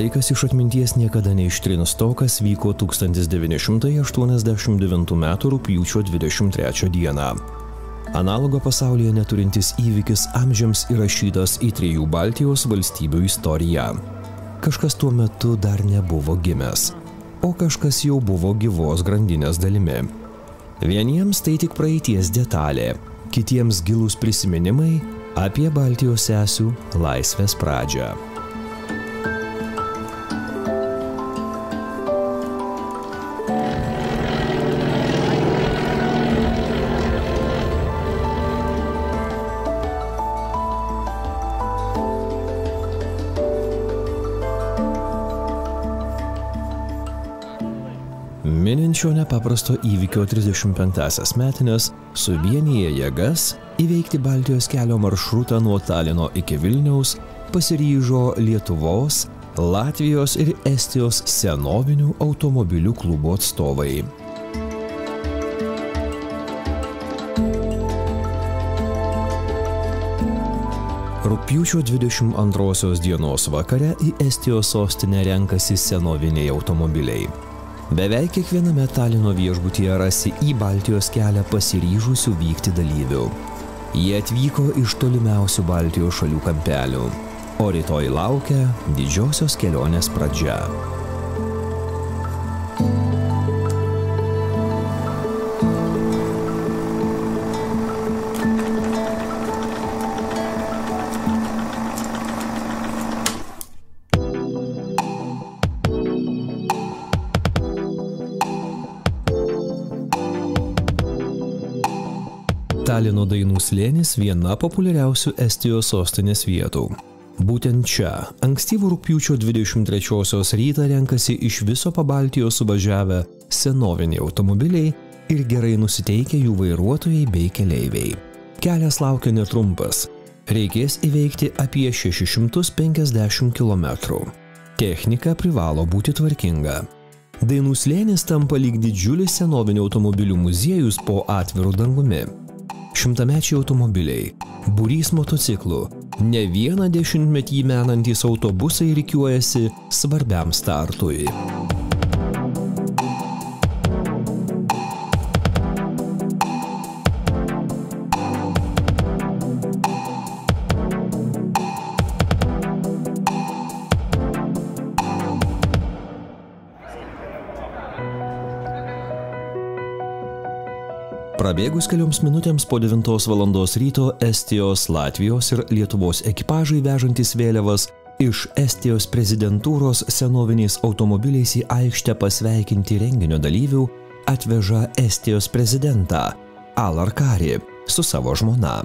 Laikas iš atminties niekada neištrins to, kas vyko 1989 m. rugpjūčio 23 dieną. Analogo pasaulyje neturintis įvykis amžiams įrašytas į 3 Baltijos valstybių istoriją. Kažkas tuo metu dar nebuvo gimęs, o kažkas jau buvo gyvos grandinės dalimi. Vieniems tai tik praeities detalė, kitiems gilūs prisiminimai apie Baltijos sesių laisvės pradžią. Minint šio nepaprasto įvykio 35-asias metines, suvieniję jėgas įveikti Baltijos kelio maršrutą nuo Talino iki Vilniaus pasiryžo Lietuvos, Latvijos ir Estijos senovinių automobilių klubo atstovai. Rugpjūčio 22 dienos vakare į Estijos sostinę renkasi senoviniai automobiliai. Beveik kiekviename Talino viešbutyje rasi į Baltijos kelią pasiryžusių vykti dalyvių. Jie atvyko iš tolimiausių Baltijos šalių kampelių, o rytoj laukia didžiosios kelionės pradžia. Talino Dainų slėnis viena populiariausių Estijos sostinės vietų. Būtent čia ankstyvų rugpjūčio 23-osios rytą renkasi iš viso Pabaltijo suvažiavę senoviniai automobiliai ir gerai nusiteikę jų vairuotojai bei keleiviai. Kelias laukia netrumpas. Reikės įveikti apie 650 km. Technika privalo būti tvarkinga. Dainų slėnis tampa lyg didžiulis senovinių automobilių muziejus po atviru dangumi. Šimtamečiai automobiliai, būrys motociklų, ne vieną dešimtmetį menantys autobusai rikiuojasi svarbiam startui. Prabėgus kelioms minutėms po 9 valandos ryto Estijos, Latvijos ir Lietuvos ekipažai vežantis vėliavas iš Estijos prezidentūros senoviniais automobiliais į aikštę pasveikinti renginio dalyvių atveža Estijos prezidentą Alar Kari su savo žmona.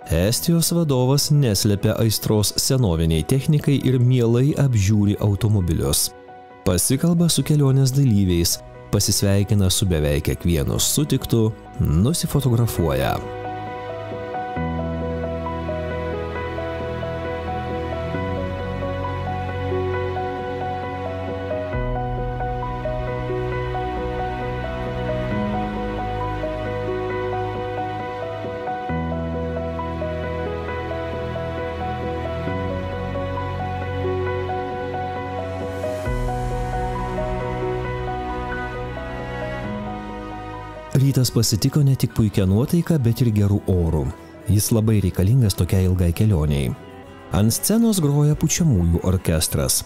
Estijos vadovas neslepia aistros senoviniai technikai ir mielai apžiūri automobilius. Pasikalba su kelionės dalyviais, pasisveikina su beveik kiekvienu sutiktu, nusifotografuoja. Rytas pasitiko ne tik puikia nuotaika, bet ir gerų orų. Jis labai reikalingas tokiai ilgai kelioniai. Ant scenos groja pučiamųjų orkestras.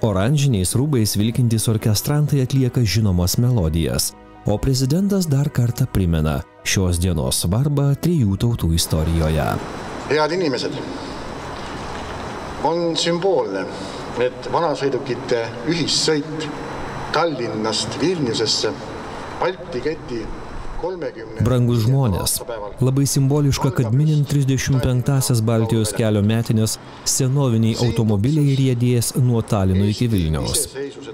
Oranžiniais rūbais vilkintys orkestrantai atlieka žinomas melodijas, o prezidentas dar kartą primena šios dienos svarbą 3 tautų istorijoje. Head inimesed, on sümboolne, et vanasõidukite ühissõit Tallinnast Vilniusesse Balti keti Brangus žmonės, labai simboliška, kad minint 35-asias Baltijos kelio metinės senoviniai automobiliai riedės nuo Talino iki Vilniaus.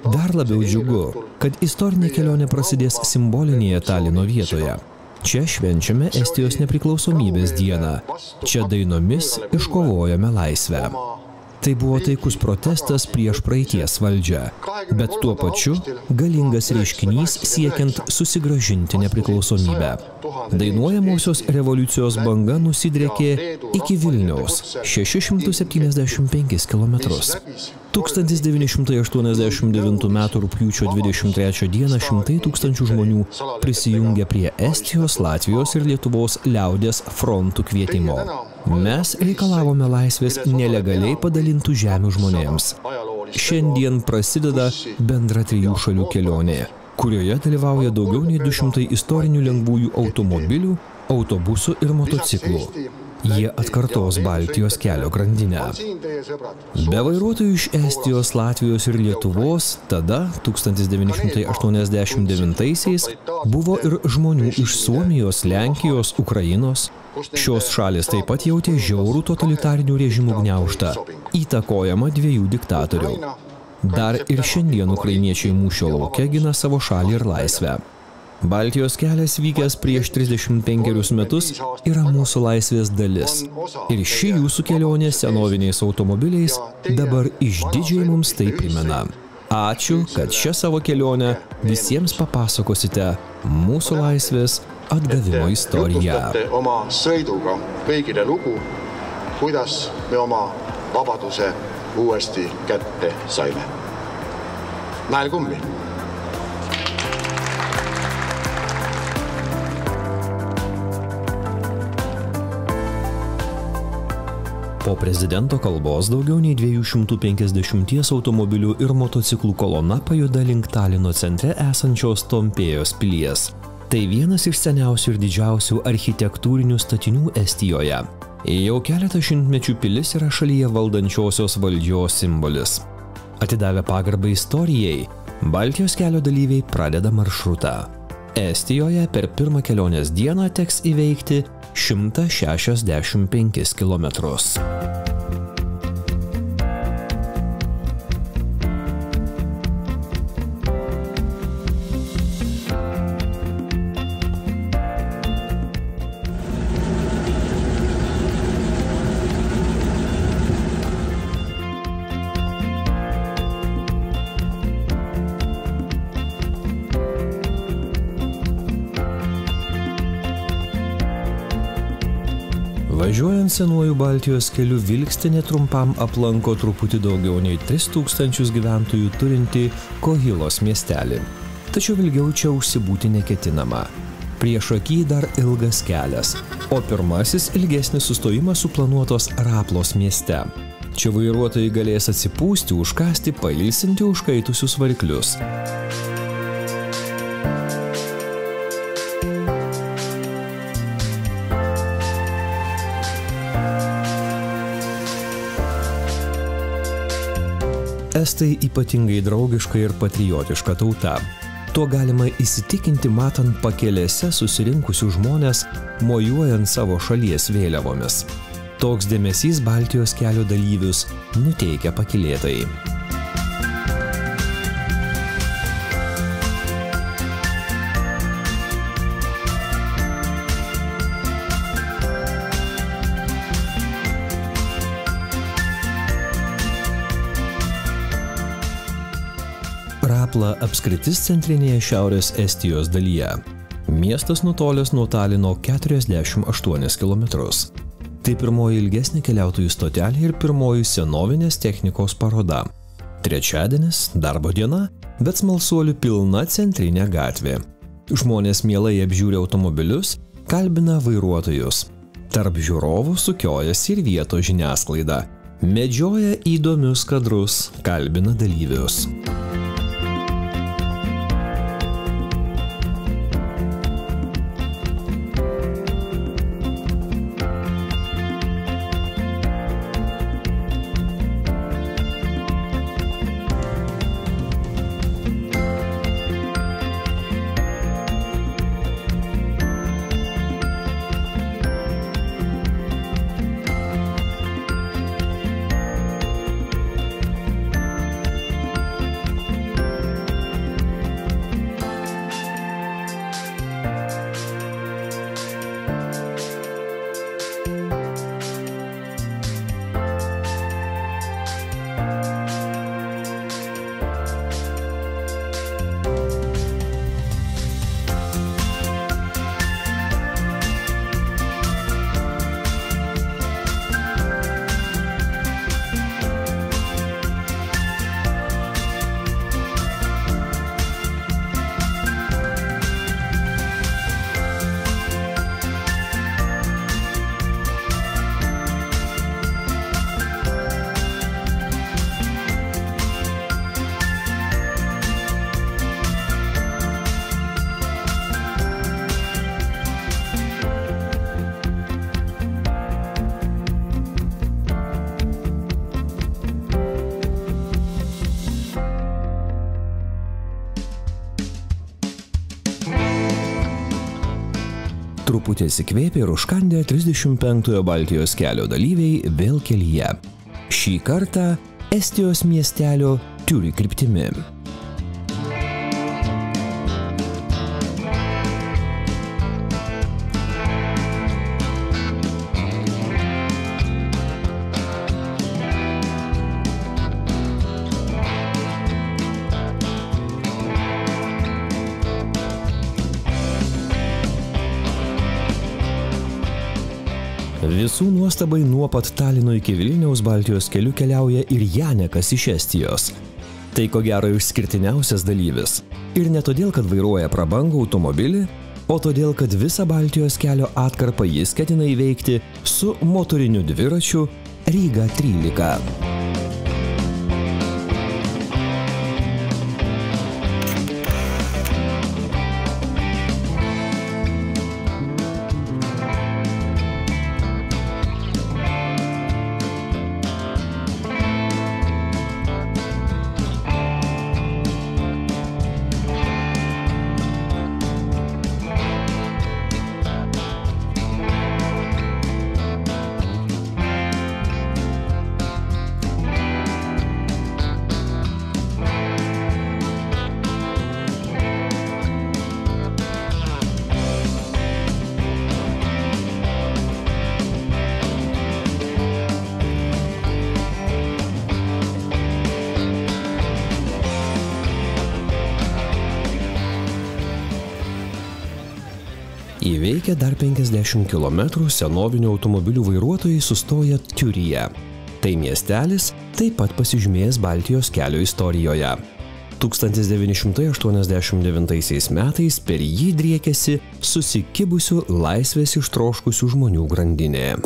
Dar labiau džiugu, kad istorinė kelionė prasidės simbolinėje Talino vietoje. Čia švenčiame Estijos nepriklausomybės dieną. Čia dainomis iškovojame laisvę. Tai buvo taikus protestas prieš praeities valdžią, bet tuo pačiu galingas reiškinys siekiant susigrąžinti nepriklausomybę. Dainuojamosios revoliucijos banga nusidriekė iki Vilniaus 675 kilometrus. 1989 m. rugpjūčio 23 d. šimtai tūkstančių žmonių prisijungė prie Estijos, Latvijos ir Lietuvos liaudies frontų kvietimo. Mes reikalavome laisvės nelegaliai padalintų žemių žmonėms. Šiandien prasideda bendra 3 šalių kelionė, kurioje dalyvauja daugiau nei 200 istorinių lengvųjų automobilių, autobusų ir motociklų. Jie atkartos Baltijos kelio grandinę. Be vairuotojų iš Estijos, Latvijos ir Lietuvos, tada 1989-aisiais buvo ir žmonių iš Suomijos, Lenkijos, Ukrainos. Šios šalis taip pat jautė žiaurų totalitarinių režimų gniaužtą, įtakojama 2 diktatorių. Dar ir šiandien ukrainiečiai mūšio lauke gina savo šalį ir laisvę. Baltijos kelias vykęs prieš 35 metus yra mūsų laisvės dalis. Ir ši jūsų kelionė senoviniais automobiliais dabar išdidžiai mums tai primena. Ačiū, kad šią savo kelionę visiems papasakosite mūsų laisvės atgavimo istoriją. Oma sõiduga kõigile lugu, kuidas me oma vabaduse uuesti kätte saime. Näel kummi. Po prezidento kalbos daugiau nei 250 automobilių ir motociklų kolona pajuda link Talino centre esančios Tompėjos pilies. Tai vienas iš seniausių ir didžiausių architektūrinių statinių Estijoje. Jau keletą šimtmečių pilis yra šalyje valdančiosios valdžios simbolis. Atidavę pagarbą istorijai, Baltijos kelio dalyviai pradeda maršrutą. Estijoje per pirmą kelionės dieną teks įveikti 165 kilometrus. Važiuojant senuoju Baltijos keliu Vilkstinė trumpam aplanko truputį daugiau nei 3000 gyventojų turinti Kohilos miestelį. Tačiau ilgiau čia užsibūti neketinama. Priešaky dar ilgas kelias, o pirmasis ilgesnis sustojimas suplanuotos Raplos mieste. Čia vairuotojai galės atsipūsti, užkasti, pailsinti užkaitusius variklius. Estai ypatingai draugiška ir patriotiška tauta. Tuo galima įsitikinti matant pakelėse susirinkusių žmonės, mojuojant savo šalies vėliavomis. Toks dėmesys Baltijos kelio dalyvius nuteikia pakylėtai. Rapla apskritis centrinėje šiaurės Estijos dalyje. Miestas nutolęs nuo Talino 48 kilometrus. Tai pirmoji ilgesnė keliautojų stotelė ir pirmoji senovinės technikos paroda. Trečiadienis, darbo diena, bet smalsuolių pilna centrinė gatvė. Žmonės mielai apžiūri automobilius, kalbina vairuotojus. Tarp žiūrovų sukiojasi ir vietos žiniasklaida. Medžioja įdomius kadrus, kalbina dalyvius. Truputį atsikvėpė ir užkandė 35-ojo Baltijos kelio dalyviai vėl kelyje. Šį kartą Estijos miestelio Turi kryptimi. Visų nuostabai nuo pat Talino iki Vilniaus Baltijos keliu keliauja ir Janekas iš Estijos. Tai ko gero išskirtiniausias dalyvis. Ir ne todėl, kad vairuoja prabangų automobilį, o todėl, kad visą Baltijos kelio atkarpą jis ketina įveikti su motoriniu dviračiu Ryga 13. Įveikę dar 50 km senovinių automobilių vairuotojai sustoja Tiuryje. Tai miestelis taip pat pasižymėjęs Baltijos kelio istorijoje. 1989 metais per jį driekėsi susikibusių laisvės ištroškusių žmonių grandinė.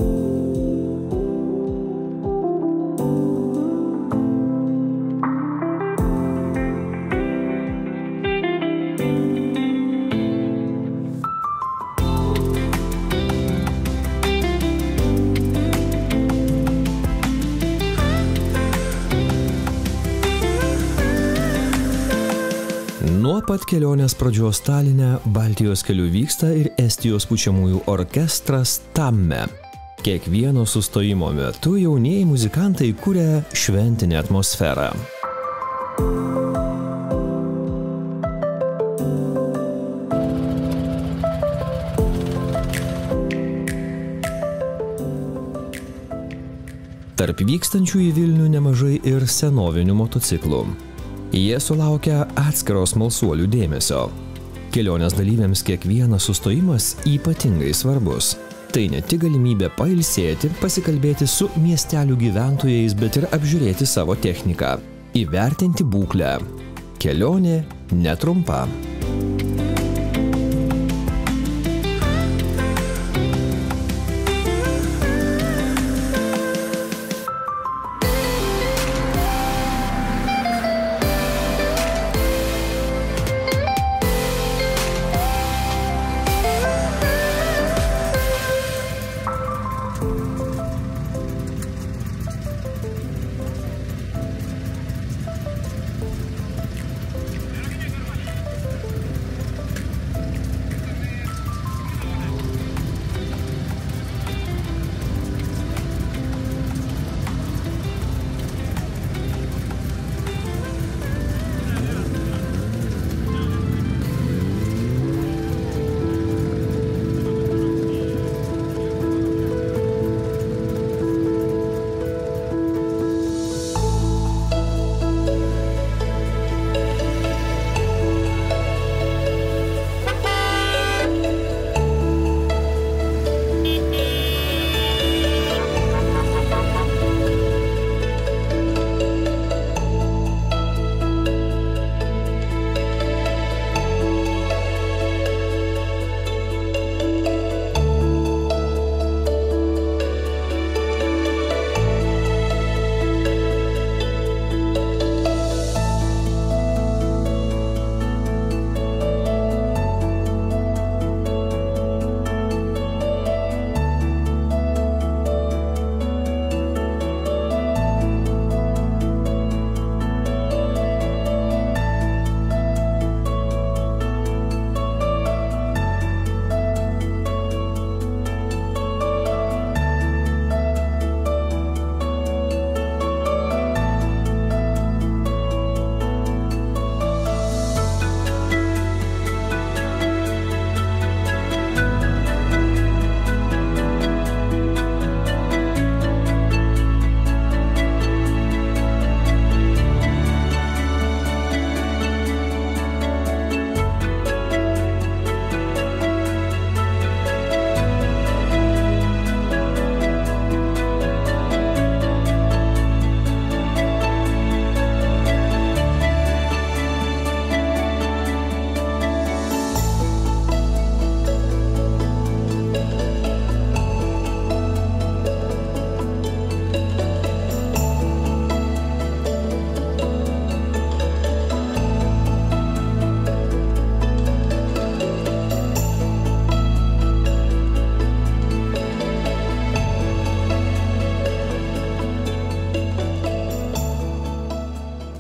Nuo pat kelionės pradžios Taline Baltijos keliu vyksta ir Estijos pučiamųjų orkestras Tamme. Kiekvieno sustojimo metu jaunieji muzikantai kuria šventinę atmosferą. Tarp vykstančių į Vilnių nemažai ir senovinių motociklų. Jie sulaukia atskiros smalsuolių dėmesio. Kelionės dalyviams kiekvienas sustojimas ypatingai svarbus. Tai ne tik galimybė pailsėti, pasikalbėti su miestelių gyventojais, bet ir apžiūrėti savo techniką, įvertinti būklę. Kelionė netrumpa.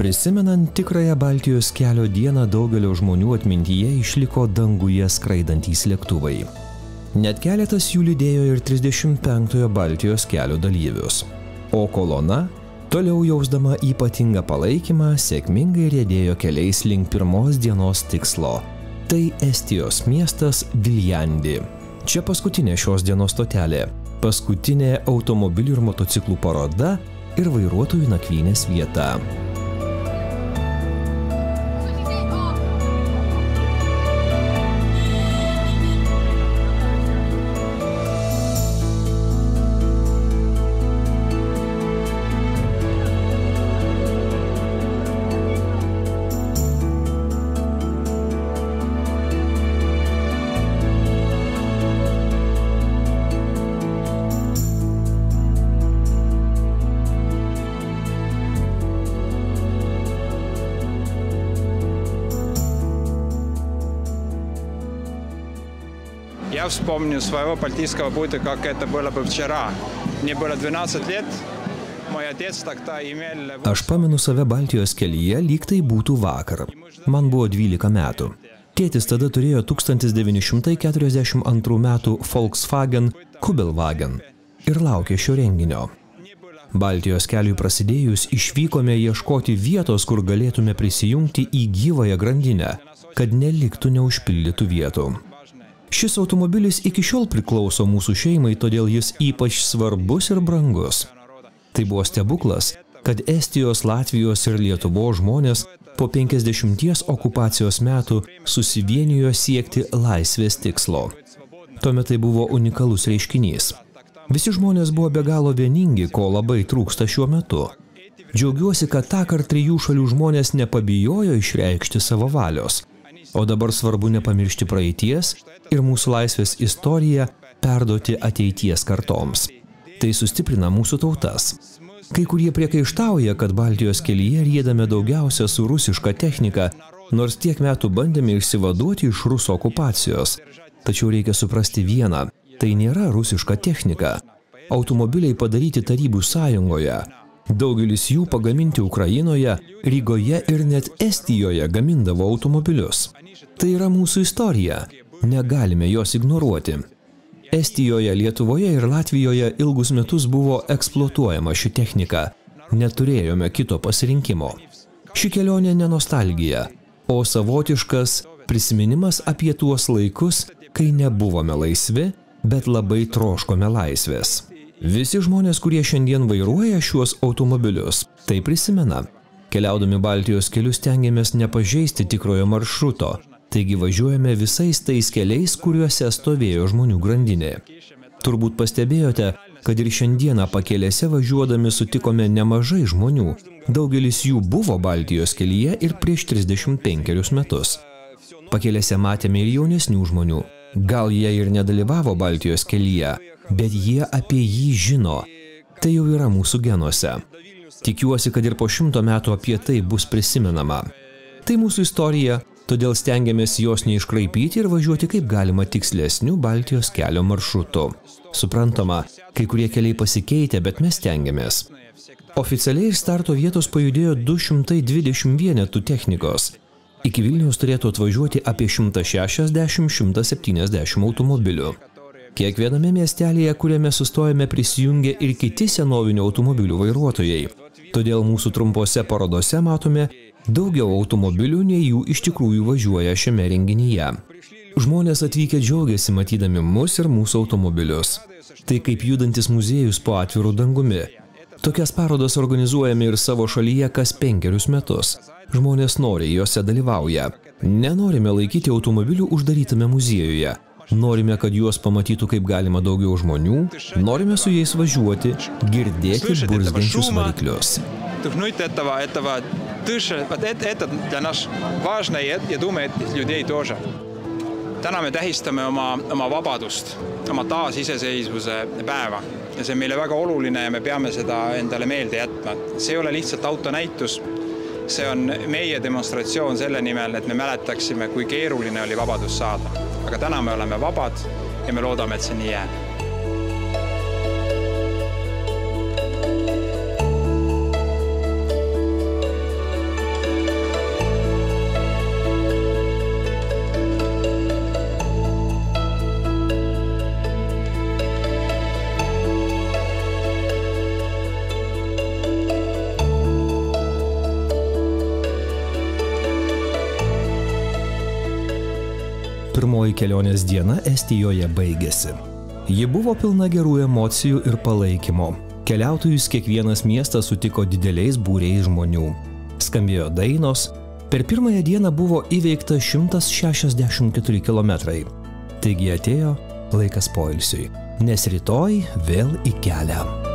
Prisimenant tikrąją Baltijos kelio dieną daugelio žmonių atmintyje išliko danguje skraidantys lėktuvai. Net keletas jų lydėjo ir 35-ojo Baltijos kelio dalyvius. O kolona, toliau jausdama ypatingą palaikymą, sėkmingai riedėjo keliais link pirmos dienos tikslo. Tai Estijos miestas Viljandi. Čia paskutinė šios dienos stotelė, paskutinė automobilių ir motociklų paroda ir vairuotojų nakvynės vieta. Я вспомню своего балтийского пути, как это было бы вчера. Мне было 12 лет, moj отец тогда имел... Aš pamenu save Baltijos kelyje, lyg tai būtų vakar. Man buvo 12 metų. Tėtis tada turėjo 1942 metų Volkswagen Kubelwagen ir laukė šio renginio. Baltijos keliui prasidėjus išvykome ieškoti vietos, kur galėtume prisijungti į gyvąją grandinę, kad neliktų neužpildytų vietų. Šis automobilis iki šiol priklauso mūsų šeimai, todėl jis ypač svarbus ir brangus. Tai buvo stebuklas, kad Estijos, Latvijos ir Lietuvos žmonės po 50 okupacijos metų susivienijo siekti laisvės tikslo. Tuomet tai buvo unikalus reiškinys. Visi žmonės buvo be galo vieningi, ko labai trūksta šiuo metu. Džiaugiuosi, kad tąkart 3 šalių žmonės nepabijojo išreikšti savo valios. O dabar svarbu nepamiršti praeities ir mūsų laisvės istoriją perduoti ateities kartoms. Tai sustiprina mūsų tautas. Kai kurie priekaištauja, kad Baltijos kelyje riedame daugiausia su rusiška technika, nors tiek metų bandėme išsivaduoti iš rusų okupacijos. Tačiau reikia suprasti vieną, tai nėra rusiška technika. Automobiliai padaryti Tarybų sąjungoje. Daugelis jų pagaminti Ukrainoje, Rygoje ir net Estijoje gamindavo automobilius. Tai yra mūsų istorija. Negalime jos ignoruoti. Estijoje, Lietuvoje ir Latvijoje ilgus metus buvo eksploatuojama ši technika. Neturėjome kito pasirinkimo. Ši kelionė ne nostalgija, o savotiškas prisiminimas apie tuos laikus, kai nebuvome laisvi, bet labai troškome laisvės. Visi žmonės, kurie šiandien vairuoja šiuos automobilius, tai prisimena. Keliaudami Baltijos keliu stengiamės nepažeisti tikrojo maršruto, taigi važiuojame visais tais keliais, kuriuose stovėjo žmonių grandinė. Turbūt pastebėjote, kad ir šiandieną pakelėse važiuodami sutikome nemažai žmonių. Daugelis jų buvo Baltijos kelyje ir prieš 35 metus. Pakelėse matėme ir jaunesnių žmonių. Gal jie ir nedalyvavo Baltijos kelyje, bet jie apie jį žino. Tai jau yra mūsų genuose. Tikiuosi, kad ir po 100 metų apie tai bus prisimenama. Tai mūsų istorija, todėl stengiamės jos neiškraipyti ir važiuoti kaip galima tikslesniu Baltijos kelio maršrutu. Suprantama, kai kurie keliai pasikeitė, bet mes stengiamės. Oficialiai iš starto vietos pajudėjo 220 vienetų technikos. Iki Vilniaus turėtų atvažiuoti apie 160–170 automobilių. Kiekviename miestelėje, kuriame sustojame, prisijungia ir kiti senovinių automobilių vairuotojai. Todėl mūsų trumpose parodose matome daugiau automobilių, nei jų iš tikrųjų važiuoja šiame renginyje. Žmonės atvykę džiaugiasi matydami mus ir mūsų automobilius. Tai kaip judantis muziejus po atviru dangumi. Tokias parodas organizuojame ir savo šalyje kas 5 metus. Žmonės noriai jose dalyvauja. Nenorime laikyti automobilių uždarytame muziejuje. Norime, kad juos pamatytų kaip galima daugiau žmonių. Norime su jais važiuoti, girdėti burzgiančius variklius. Täna me tähistame oma vabadust, oma taasiseseisvuse päeva. Ja see on meile väga oluline ja me peame seda endale meelde jätma. See ei ole lihtsalt autonäitus. See on meie demonstratsioon selle nimel, et me mäletaksime, kui keeruline oli vabadus saada. Aga täna me oleme vabad ja me loodame, et see nii jääb. pirmoji kelionės diena Estijoje baigėsi. Ji buvo pilna gerų emocijų ir palaikymo. Keliautojus kiekvienas miestas sutiko dideliais būriais žmonių. Skambėjo dainos. Per pirmąją dieną buvo įveikta 164 kilometrai. Taigi atėjo laikas poilsiui, nes rytoj vėl į kelią.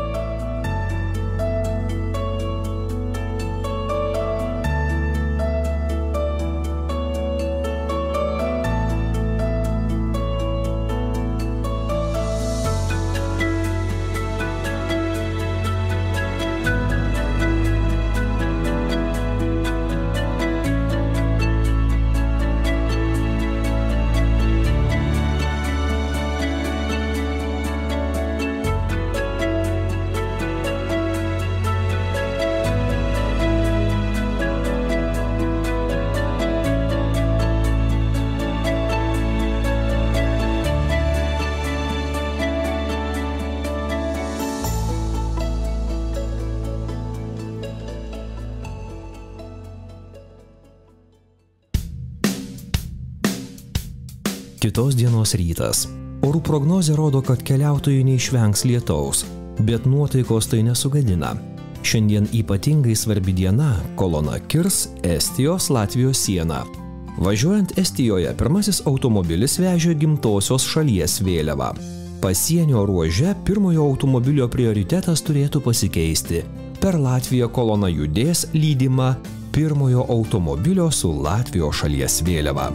Kitos dienos rytas. Orų prognozė rodo, kad keliautojai neišvengs lietaus, bet nuotaikos tai nesugadina. Šiandien ypatingai svarbi diena, kolona kirs Estijos-Latvijos sieną. Važiuojant Estijoje, pirmasis automobilis vežė gimtosios šalies vėliavą. Pasienio ruože pirmojo automobilio prioritetas turėtų pasikeisti. Per Latviją kolona judės lydima pirmojo automobilio su Latvijos šalies vėliava.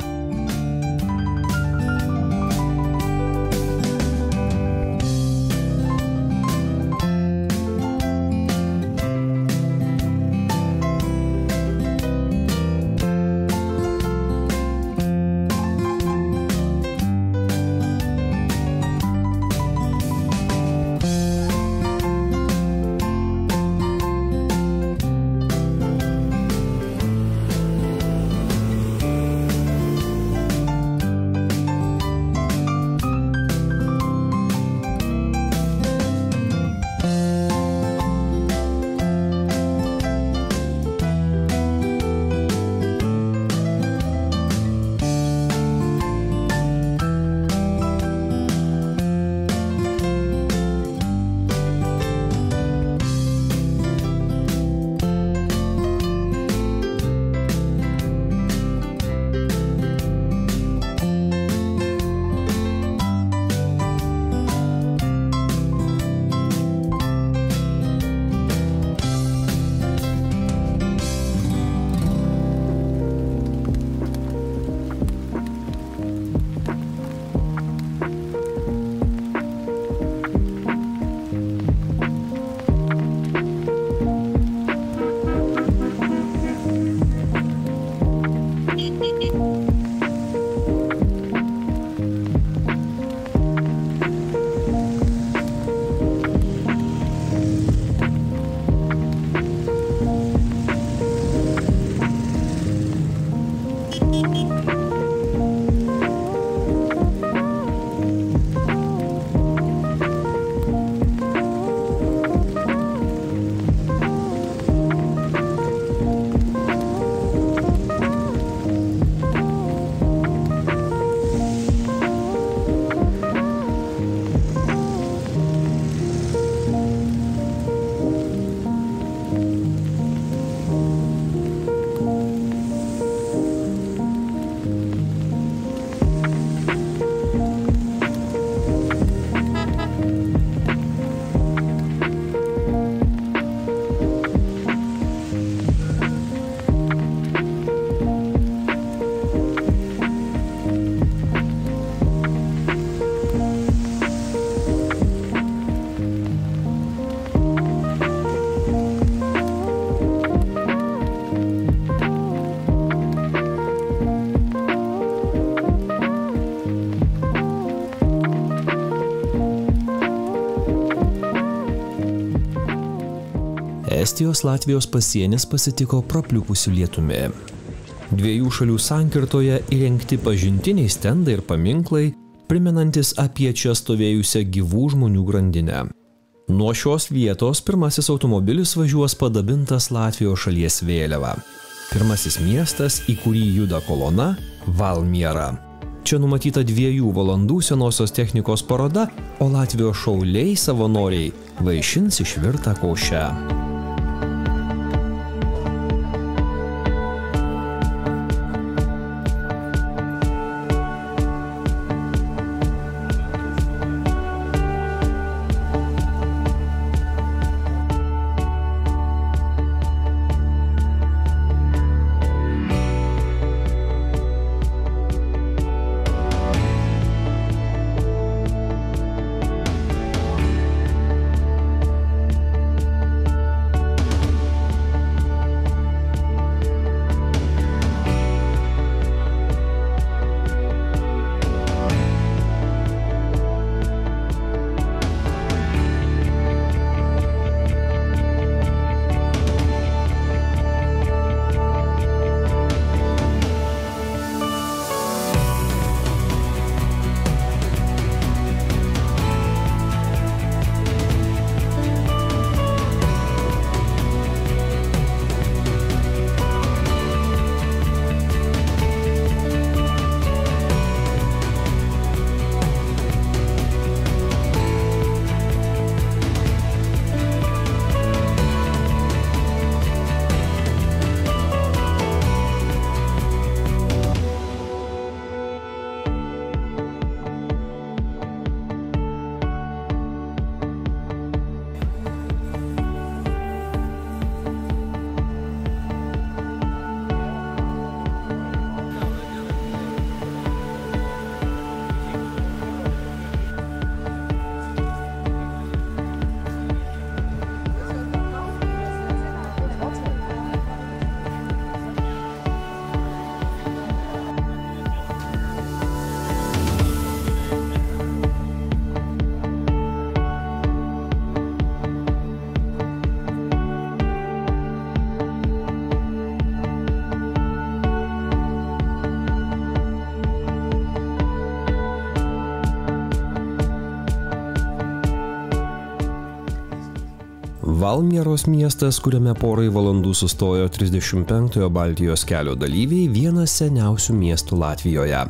Estijos-Latvijos pasienis pasitiko prapliupusiu lietumi. Dviejų šalių sankirtoje įrengti pažintiniai stendai ir paminklai, primenantis apie čia stovėjusią gyvų žmonių grandinę. Nuo šios vietos pirmasis automobilis važiuos padabintas Latvijos šalies vėliava. Pirmasis miestas, į kurį juda kolona – Valmiera. Čia numatyta 2 valandų senosios technikos paroda, o Latvijos šauliai savanoriai vaišins išvirtą košę. Valmieros miestas, kuriame porai valandų sustojo 35-ojo Baltijos kelio dalyviai, vienas seniausių miestų Latvijoje.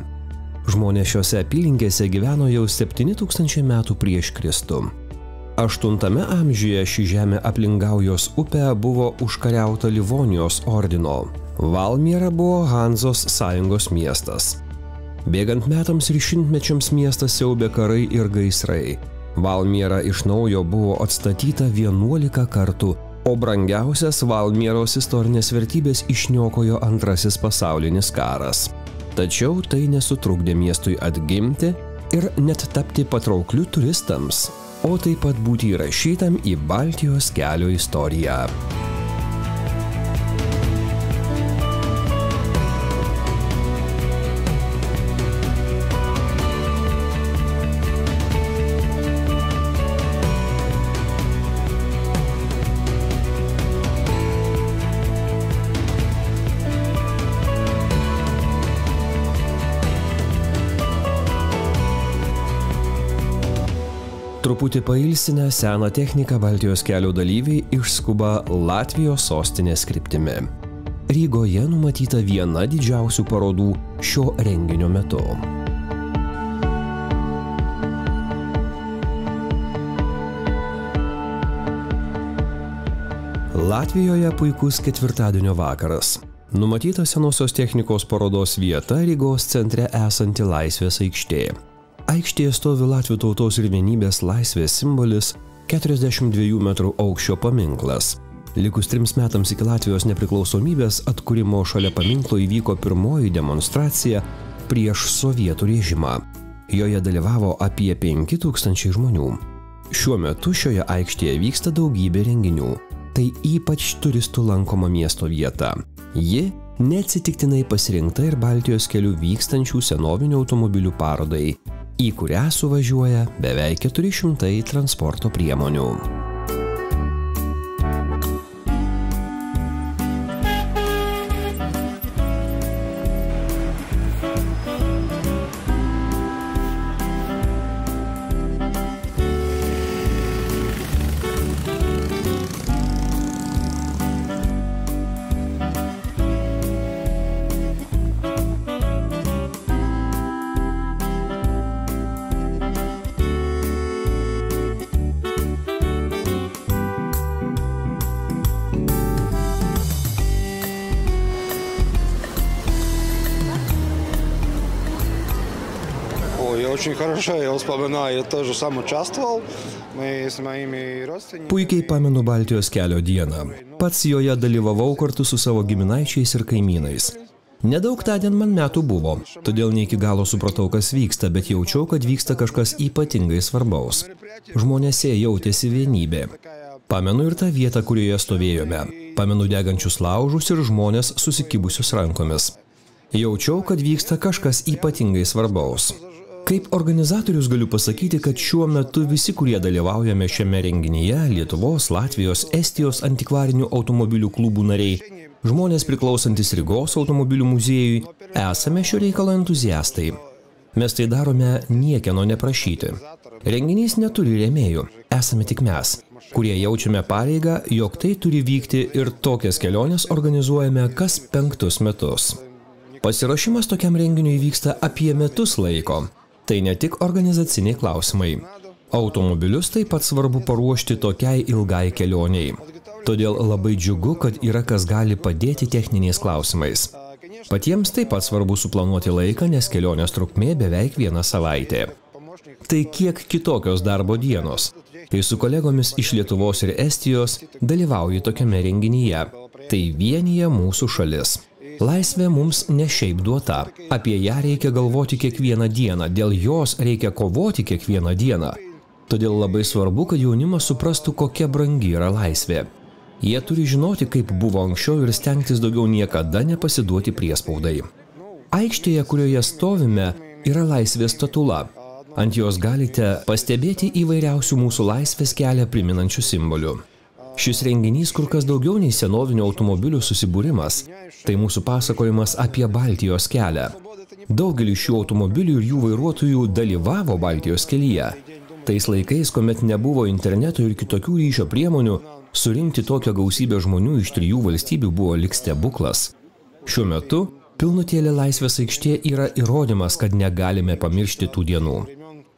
Žmonės šiose apylinkėse gyveno jau 7000 metų prieš Kristų. 8 amžiuje ši žemė aplink Gaujos upę buvo užkariauta Livonijos ordino. Valmiera buvo Hanzos sąjungos miestas. Bėgant metams ir šimtmečiams miestas siaubė karai ir gaisrai. Valmiera iš naujo buvo atstatyta 11 kartų, o brangiausias Valmieros istorinės vertybės išniokojo Antrasis pasaulinis karas. Tačiau tai nesutrukdė miestui atgimti ir net tapti patraukliu turistams, o taip pat būti įrašytam į Baltijos kelio istoriją. Truputį pailsinę seną techniką Baltijos kelio dalyviai išskuba Latvijos sostinės kryptimi. Rygoje numatyta viena didžiausių parodų šio renginio metu. Latvijoje puikus ketvirtadienio vakaras. Numatyta senosios technikos parodos vieta Rygos centre esanti Laisvės aikštė. Aikštėje stovi latvių tautos ir vienybės laisvės simbolis 42 metrų aukščio paminklas. Likus 3 metams iki Latvijos nepriklausomybės atkūrimo šalia paminklo įvyko pirmoji demonstracija prieš sovietų režimą. Joje dalyvavo apie 5000 žmonių. Šiuo metu šioje aikštėje vyksta daugybė renginių. Tai ypač turistų lankoma miesto vieta. Ji neatsitiktinai pasirinkta ir Baltijos keliu vykstančių senovinių automobilių parodai, į kurią suvažiuoja beveik 400 transporto priemonių. и очень хорошо, я вспоминаю, я тоже сам участвовал, мы с моими родственниками. Puikiai pamenu Baltijos kelio dieną. Pats joje dalyvavau kartu su savo giminaičiais ir kaimynais. Nedaug tądien man metų buvo, todėl ne iki galo supratau, kas vyksta, bet jaučiau, kad vyksta kažkas ypatingai svarbaus. Žmonėse jautėsi vienybė. Pamenu ir tą vietą, kurioje stovėjome. Pamenu degančius laužus ir žmonės susikibusius rankomis. Jaučiau, kad vyksta kažkas ypatingai svarbaus. Kaip organizatorius galiu pasakyti, kad šiuo metu visi, kurie dalyvaujame šiame renginyje, Lietuvos, Latvijos, Estijos antikvarinių automobilių klubų nariai, žmonės priklausantis Rygos automobilių muziejui, esame šio reikalo entuziastai. Mes tai darome niekieno neprašyti. Renginys neturi rėmėjų, esame tik mes, kurie jaučiame pareigą, jog tai turi vykti ir tokias keliones organizuojame kas 5 metus. Pasiruošimas tokiam renginiui vyksta apie metus laiko. Tai ne tik organizaciniai klausimai. Automobilius taip pat svarbu paruošti tokiai ilgai kelioniai. Todėl labai džiugu, kad yra kas gali padėti techniniais klausimais. Patiems taip pat svarbu suplanuoti laiką, nes kelionės trukmė beveik 1 savaitė. Tai kiek kitokios darbo dienos, kai su kolegomis iš Lietuvos ir Estijos dalyvauji tokiame renginyje. Tai vienyje mūsų šalis. Laisvė mums ne šiaip duota. Apie ją reikia galvoti kiekvieną dieną, dėl jos reikia kovoti kiekvieną dieną. Todėl labai svarbu, kad jaunimas suprastų, kokia brangi yra laisvė. Jie turi žinoti, kaip buvo anksčiau ir stengtis daugiau niekada nepasiduoti priespaudai. Aikštėje, kurioje stovime, yra laisvės statula. Ant jos galite pastebėti įvairiausių mūsų laisvės kelią priminančių simbolių. Šis renginys kur kas daugiau nei senovinių automobilių susibūrimas. Tai mūsų pasakojimas apie Baltijos kelią. Daugelis šių automobilių ir jų vairuotojų dalyvavo Baltijos kelyje. Tais laikais, kuomet nebuvo interneto ir kitokių ryšio priemonių, surinkti tokią gausybę žmonių iš 3 valstybių buvo lyg stebuklas. Šiuo metu pilnutėlė Laisvės aikštė yra įrodymas, kad negalime pamiršti tų dienų.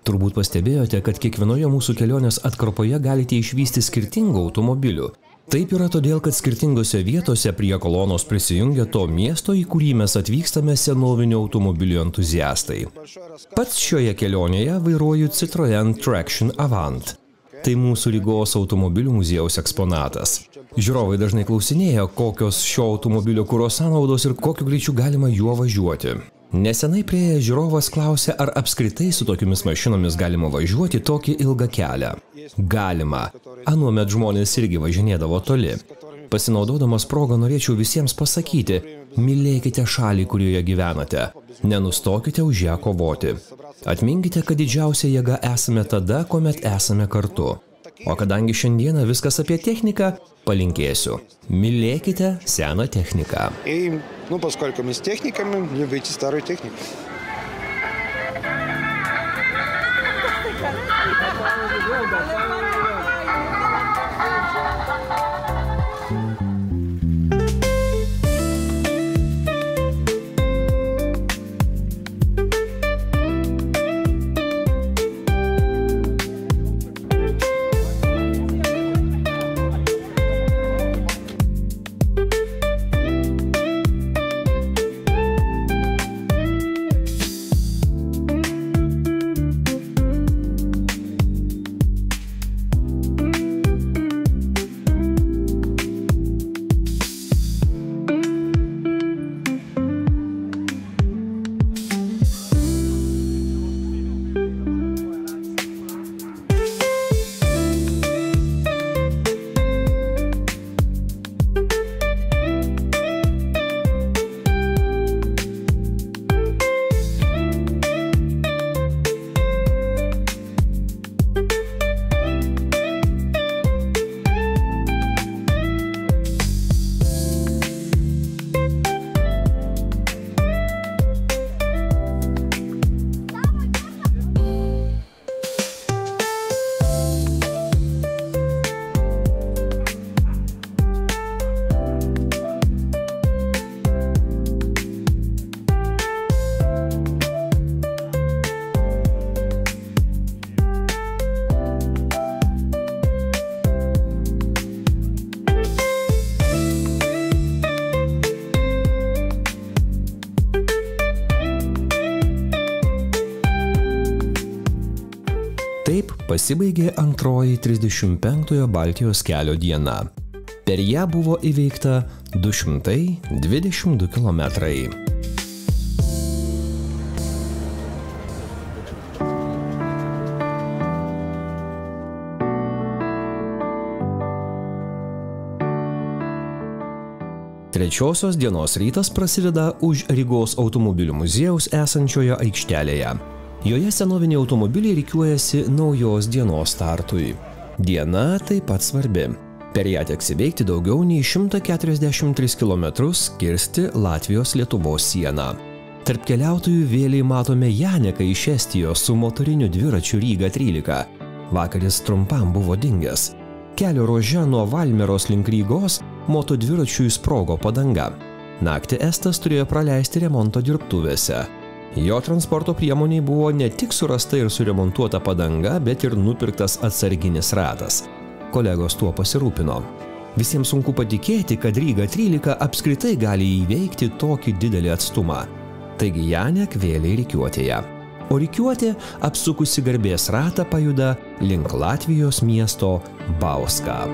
Turbūt pastebėjote, kad kiekvienoje mūsų kelionės atkarpoje galite išvysti skirtingų automobilių. Taip yra todėl, kad skirtingose vietose prie kolonos prisijungia to miesto, į kurį mes atvykstame senovinių automobilių entuziastai. Pats šioje kelionėje vairuoju Citroën Traction Avant. Tai mūsų Rygos automobilių muziejaus eksponatas. Žiūrovai dažnai klausinėja, kokios šio automobilio kuro sąnaudos ir kokiu greičiu galima juo važiuoti. Nesenai priėjęs žiūrovas klausė, ar apskritai su tokiomis mašinomis galima važiuoti tokį ilgą kelią. Galima. Anuomet žmonės irgi važinėdavo toli. Pasinaudodamas progą norėčiau visiems pasakyti, mylėkite šalį, kurioje gyvenate. Nenustokite už ją kovoti. Atminkite, kad didžiausia jėga esame tada, kuomet esame kartu. O kadangi šiandieną viskas apie techniką, palinkėsiu. Mylėkite seną techniką. И, поскольку мы с техниками, любите старую технику. Taip pasibaigė antroji 35-ojo Baltijos kelio diena. Per ją buvo įveikta 222 kilometrai. Trečiosios dienos rytas prasideda už Rygos automobilių muziejaus esančioje aikštelėje. Joje senoviniai automobiliai rikiuojasi naujos dienos startui. Diena taip pat svarbi. Per ją teks įveikti daugiau nei 143 km kirsti Latvijos-Lietuvos sieną. Tarp keliautojų vėliai matome Janeką iš Estijos su motoriniu dviračiu Ryga 13. Vakar jis trumpam buvo dingęs. Kelio ruože nuo Valmieros link Rygos moto dviračiui sprogo padanga. Naktį Estas turėjo praleisti remonto dirbtuvėse. Jo transporto priemoniai buvo ne tik surasta ir suremontuota padanga, bet ir nupirktas atsarginis ratas. Kolegos tuo pasirūpino. Visiems sunku patikėti, kad Ryga 13 apskritai gali įveikti tokį didelį atstumą. Taigi Janek vėlė rikiuotėje. O rikiuotė, apsukusi garbės ratą, pajuda link Latvijos miesto Bauską.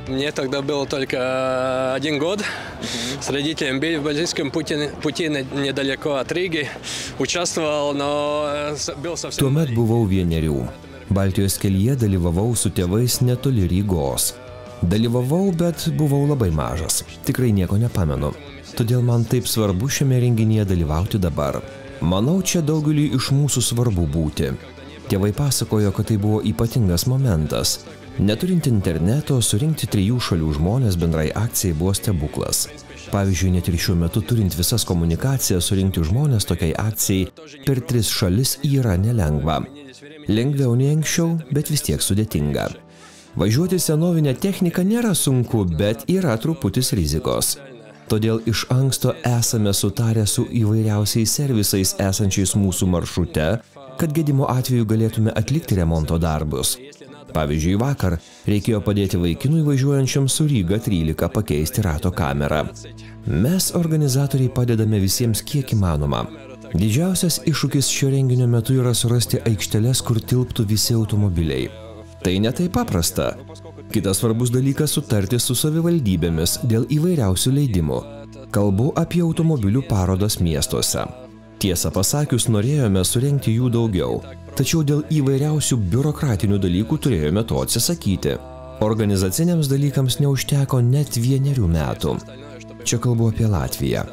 Мне тогда было только 1 год. С родителями были в Балтийском пути недалеко от Риги. Участвовал, но был совсем... Tuomet buvau 1. Baltijos kelyje dalyvavau su tėvais netoli Rygos. Dalyvavau, bet buvau labai mažas. Tikrai nieko nepamenu. Todėl man taip svarbu šiame renginyje dalyvauti dabar. Manau, čia daugeliui iš mūsų svarbu būti. Tėvai pasakojo, kad tai buvo ypatingas momentas. Neturint interneto, surinkti 3 šalių žmonės bendrai akcijai buvo stebuklas. Pavyzdžiui, net ir šiuo metu turint visas komunikacijas, surinkti žmonės tokiai akcijai per 3 šalis yra nelengva. Lengviau nei anksčiau, bet vis tiek sudėtinga. Važiuoti senovinę techniką nėra sunku, bet yra truputis rizikos. Todėl iš anksto esame sutarę su įvairiausiais servisais esančiais mūsų maršrute, kad gedimo atveju galėtume atlikti remonto darbus. Pavyzdžiui, vakar reikėjo padėti vaikinui važiuojančiam su Ryga 13 pakeisti rato kamerą. Mes, organizatoriai, padedame visiems kiek įmanoma. Didžiausias iššūkis šio renginio metu yra surasti aikšteles, kur tilptų visi automobiliai. Tai ne taip paprasta. Kitas svarbus dalykas sutarti su savivaldybėmis dėl įvairiausių leidimų. Kalbu apie automobilių parodas miestuose. Tiesą pasakius, norėjome surengti jų daugiau, tačiau dėl įvairiausių biurokratinių dalykų turėjome to atsisakyti. Organizaciniams dalykams neužteko net 1 metų. Čia kalbu apie Latviją.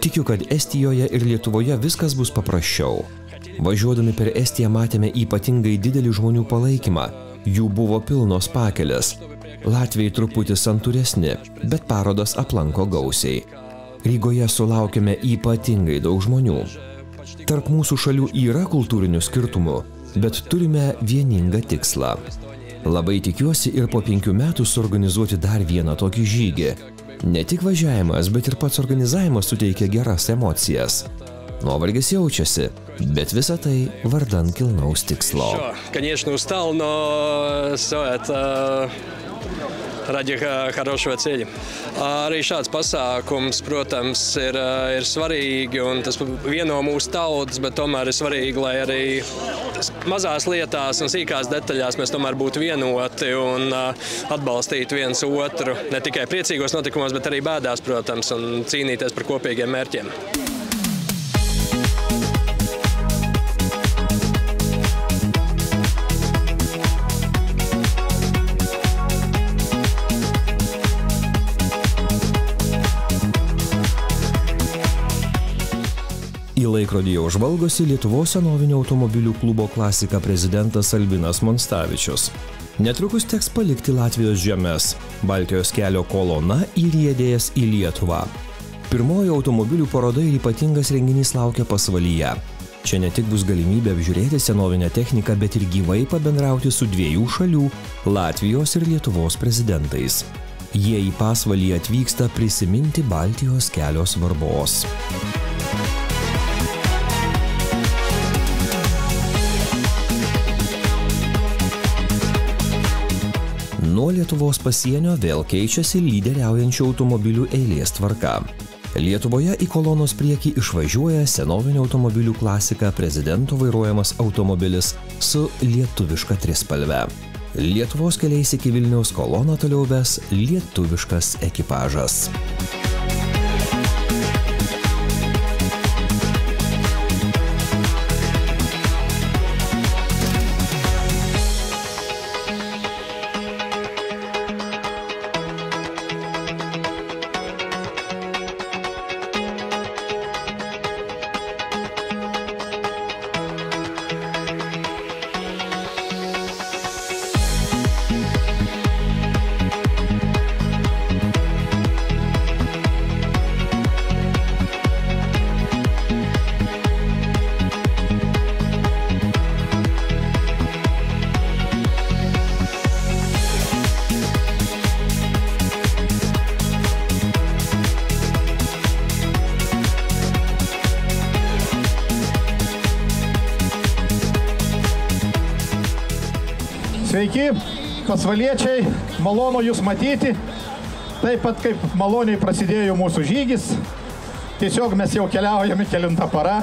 Tikiu, kad Estijoje ir Lietuvoje viskas bus paprasčiau. Važiuodami per Estiją matėme ypatingai didelį žmonių palaikymą. Jų buvo pilnos pakelės. Latviai truputį santūresni, bet parodas aplanko gausiai. Rygoje sulaukėme ypatingai daug žmonių. Tarp mūsų šalių yra kultūrinių skirtumų, bet turime vieningą tikslą. Labai tikiuosi ir po 5 metų suorganizuoti dar vieną tokį žygį. Ne tik važiavimas, bet ir pats organizavimas suteikia geras emocijas. Nuovargis jaučiasi, bet visa tai vardan kilnaus tikslo. Конечно, устал, но это ради хорошего цели. Arī šāds pasākums, protams, ir svarīgi, un tas vieno mūsu tautas, bet tomēr ir svarīgi, lai arī mazās lietās un sīkās detaļās mēs tomēr būtu vienoti un atbalstītu viens otru. Ne tikai priecīgos notikumos, bet arī bēdās, protams, un cīnīties par kopīgiem mērķiem. Į laikrodį jau žvalgosi Lietuvos senovinių automobilių klubo Klasika prezidentas Albinas Monstavičius. Netrukus teks palikti Latvijos žemes. Baltijos kelio kolona įriedėjęs į Lietuvą. Pirmoji automobilių paroda ir ypatingas renginys laukia pasvalyje. Čia ne tik bus galimybė apžiūrėti senovinę techniką, bet ir gyvai pabendrauti su 2 šalių – Latvijos ir Lietuvos prezidentais. Jie į pasvalį atvyksta prisiminti Baltijos kelio svarbos. Nuo Lietuvos pasienio vėl keičiasi lyderiaujančių automobilių eilės tvarka. Lietuvoje į kolonos priekį išvažiuoja senovinio automobilių Klasika prezidento vairuojamas automobilis su lietuviška trispalve. Lietuvos keliais iki Vilniaus koloną toliau ves lietuviškas ekipažas. Sveiki, pasvaliečiai, malonu Jūs matyti. Taip pat kaip maloniai prasidėjo mūsų žygis. Tiesiog mes jau keliaujame kelintą parą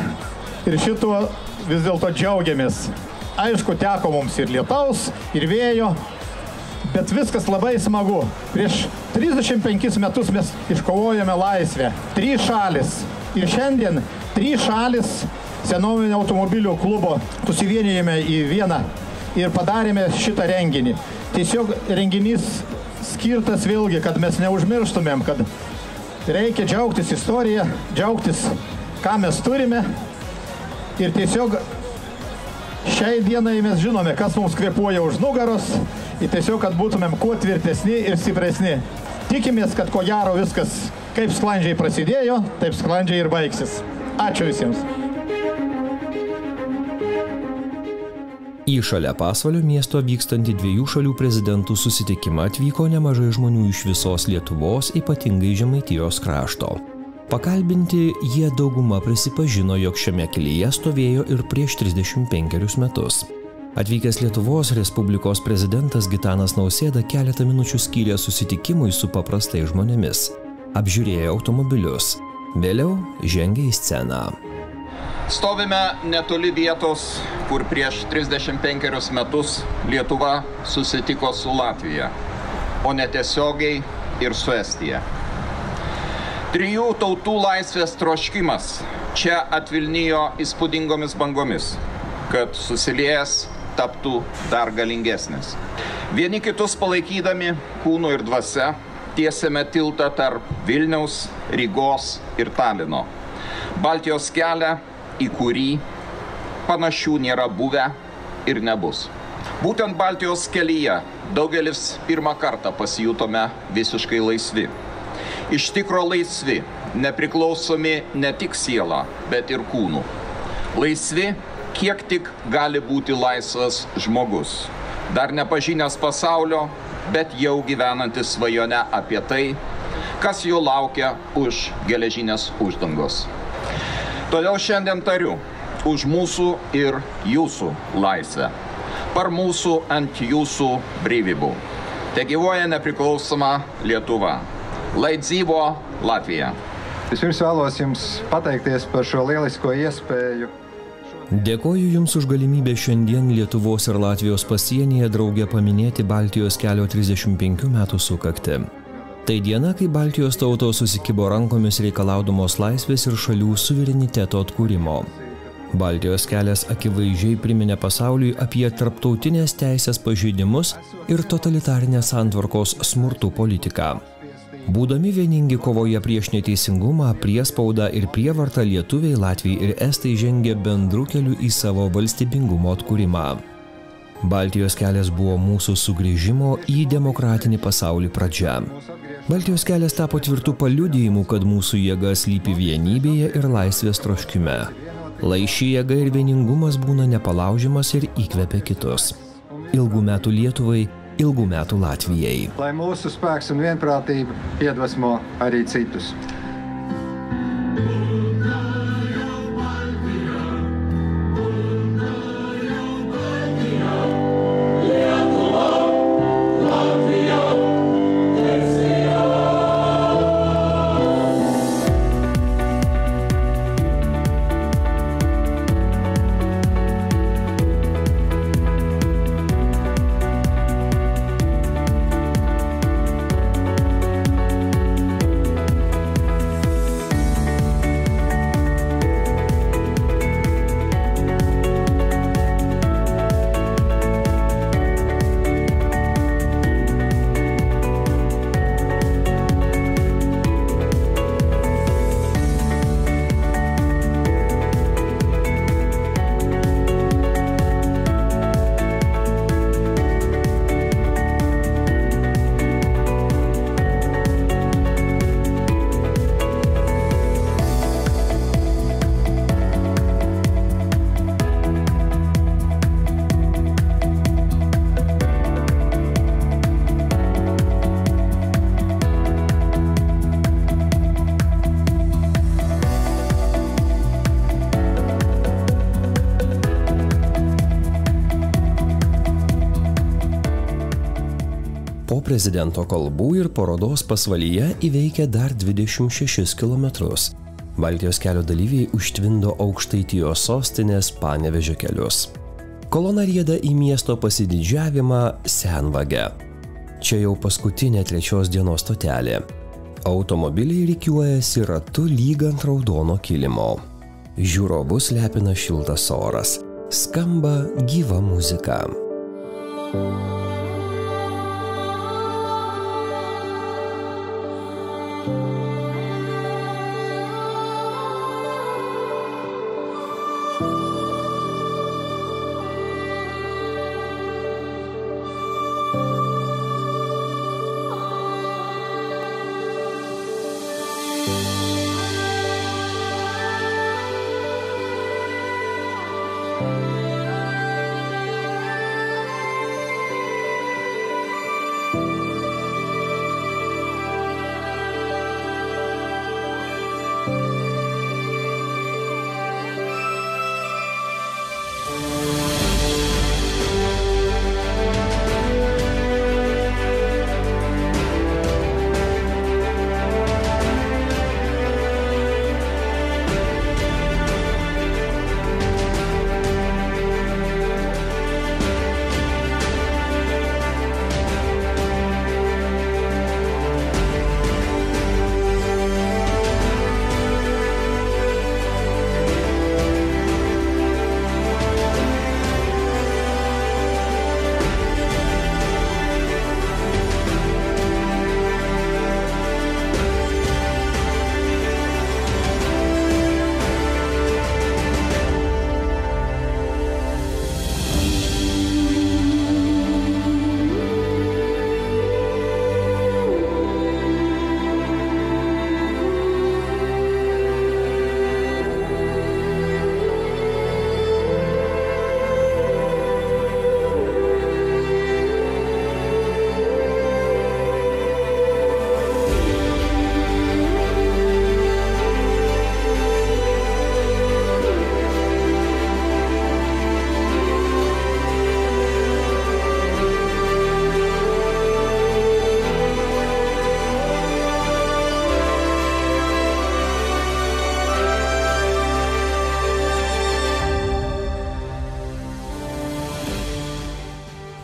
ir šituo vis dėlto džiaugiamės. Aišku, teko mums ir lietaus, ir vėjo, bet viskas labai smagu. Prieš 35 metus mes iškovojame laisvę. 3 šalis. Ir šiandien 3 šalis senovinio automobilių klubo susivienijame į vieną ir padarėme šitą renginį. Tiesiog renginys skirtas vėlgi, kad mes neužmirštumėm, kad reikia džiaugtis istoriją, džiaugtis, ką mes turime. Ir tiesiog šiai dienai mes žinome, kas mums kvėpuoja už nugaros. Ir tiesiog, kad būtumėm kuo tvirtesni ir stipresni. Tikimės, kad ko gero viskas kaip sklandžiai prasidėjo, taip sklandžiai ir baigsis. Ačiū visiems. Į šalia pasvalio miesto vykstantį 2 šalių prezidentų susitikimą atvyko nemažai žmonių iš visos Lietuvos, ypatingai Žemaitijos krašto. Pakalbinti jie dauguma prisipažino, jog šiame kelyje stovėjo ir prieš 35 metus. Atvykęs Lietuvos Respublikos prezidentas Gitanas Nausėda keletą minučių skyrė susitikimui su paprastais žmonėmis. Apžiūrėjo automobilius. Vėliau žengė į sceną. Stovime netoli vietos, kur prieš 35 metus Lietuva susitiko su Latvija, o netiesiogiai ir su Estija. 3 tautų laisvės troškimas čia atvilnijo įspūdingomis bangomis, kad susiliejęs taptų dar galingesnis. Vieni kitus palaikydami kūnu ir dvasia tiesėme tiltą tarp Vilniaus, Rygos ir Talino. Baltijos kelią, į kurį panašių nėra buvę ir nebus. Būtent Baltijos kelyje daugelis pirmą kartą pasijutome visiškai laisvi. Iš tikro laisvi, nepriklausomi ne tik siela, bet ir kūnų. Laisvi, kiek tik gali būti laisvas žmogus. Dar nepažinęs pasaulio, bet jau gyvenantis svajone apie tai, kas jo laukia už geležinės uždangos. Todėl šiandien tariu už mūsų ir jūsų laisvę. Par mūsų ant jūsų brīvību. Te gyvuoja nepriklausoma Lietuva. Lai dzīvo Latvija. Vispirms vēlos jums pateikties par šo lielisko iespēju. Dėkoju Jums už galimybę šiandien Lietuvos ir Latvijos pasienyje drauge paminėti Baltijos kelio 35 metų sukaktį. Tai diena, kai Baltijos tautos susikibo rankomis reikalaudamos laisvės ir šalių suvereniteto atkūrimo. Baltijos kelias akivaizdžiai priminė pasauliui apie tarptautinės teisės pažeidimus ir totalitarinės santvarkos smurtų politiką. Būdami vieningi kovoje prieš neteisingumą, priespaudą ir prievartą, lietuviai, latviai ir estai žengė bendru keliu į savo valstybingumo atkūrimą. Baltijos kelias buvo mūsų sugrįžimo į demokratinį pasaulį pradžia. Baltijos kelias tapo tvirtų paliudijimu, kad mūsų jėga slypi vienybėje ir laisvės troškime. Lai ši jėga ir vieningumas būna nepalaužiamas ir įkvepia kitus. Ilgų metų Lietuvai, ilgų metų Latvijai. Lai mūsu spēks un vienprātība iedvesmo arī citus. Po prezidento kalbų ir parodos pasvalyje įveikė dar 26 kilometrus. Baltijos kelio dalyviai užtvindo Aukštaitijos sostinės Panevėžio kelius. Kolona rieda į miesto pasididžiavimą Senvagę. Čia jau paskutinė 3 dienos stotelė. Automobiliai rikiuojasi ratu lyg ant raudono kilimo. Žiūrovus lepina šiltas oras. Skamba gyva muzika.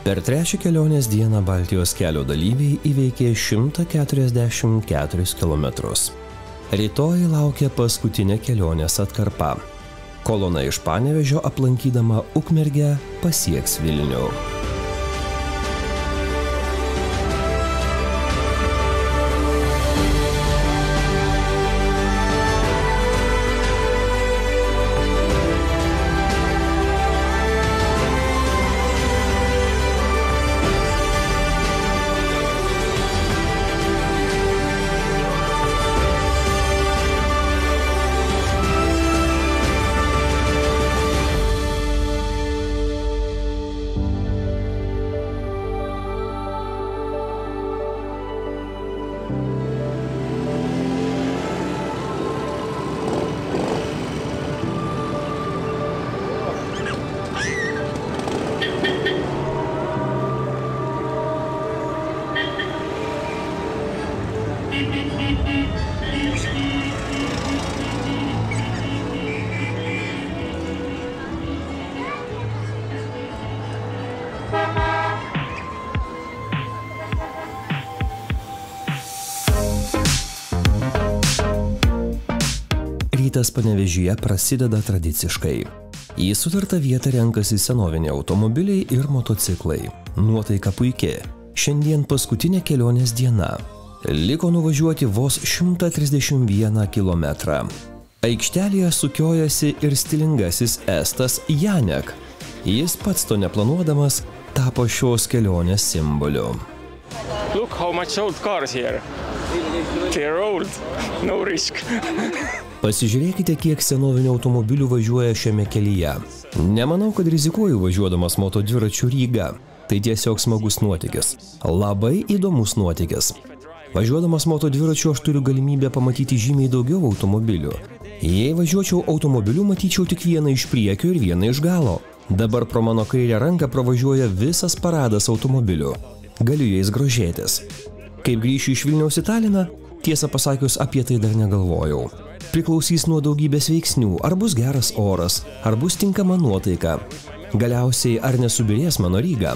Per trečią kelionės dieną Baltijos kelio dalyviai įveikė 144 km. Rytoj laukia paskutinė kelionės atkarpa. Kolona iš Panevėžio aplankydama Ukmergę pasieks Vilnių. Rytas Panevėžyje prasideda tradiciškai. Į sutartą vietą renkasi senoviniai automobiliai ir motociklai. Nuotaika puiki. Šiandien paskutinė kelionės diena. Liko nuvažiuoti vos 131 kilometrą. Aikštelėje sukiojasi ir stilingasis estas Janek. Jis pats to neplanuodamas tapo šios kelionės simboliu. Look how much old cars here. They're old. No risk. Pasižiūrėkite, kiek senovinių automobilių važiuoja šiame kelyje. Nemanau, kad rizikuoju važiuodamas motodviračiu Ryga. Tai tiesiog smagus nuotykis. Labai įdomus nuotykis. Važiuodamas motodviračiu aš turiu galimybę pamatyti žymiai daugiau automobilių. Jei važiuočiau automobiliu, matyčiau tik vieną iš priekio ir vieną iš galo. Dabar pro mano kairę ranką pravažiuoja visas paradas automobilių. Galiu jais grožėtis. Kaip grįšiu iš Vilniaus į Taliną, tiesą pasakius, apie tai dar negalvojau. Priklausys nuo daugybės veiksnių, ar bus geras oras, ar bus tinkama nuotaika. Galiausiai, ar nesubirės mano Ryga.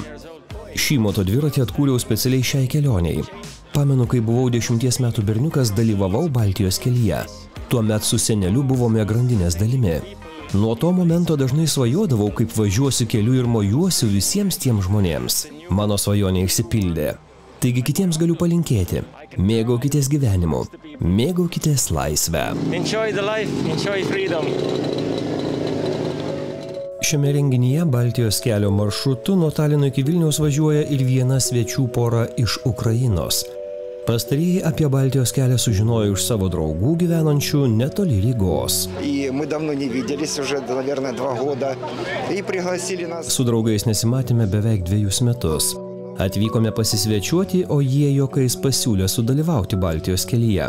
Šį motodviratį atkūriau specialiai šiai kelioniai. Pamenu, kai buvau 10 metų berniukas, dalyvavau Baltijos kelyje. Tuomet su seneliu buvome grandinės dalimi. Nuo to momento dažnai svajodavau, kaip važiuosiu keliu ir mojuosiu visiems tiems žmonėms. Mano svajonė išsipildė. Taigi kitiems galiu palinkėti. Mėgaukitės gyvenimu. Mėgaukitės laisvę. Enjoy the life, enjoy freedom. Šiame renginyje Baltijos kelio maršrutu nuo Talino iki Vilniaus važiuoja ir viena svečių pora iš Ukrainos. Pastarieji apie Baltijos kelią sužinojo iš savo draugų gyvenančių netoli Rygos. Su draugais nesimatėme beveik 2 metus. Atvykome pasisvečiuoti, o jie juokais pasiūlė sudalyvauti Baltijos kelyje.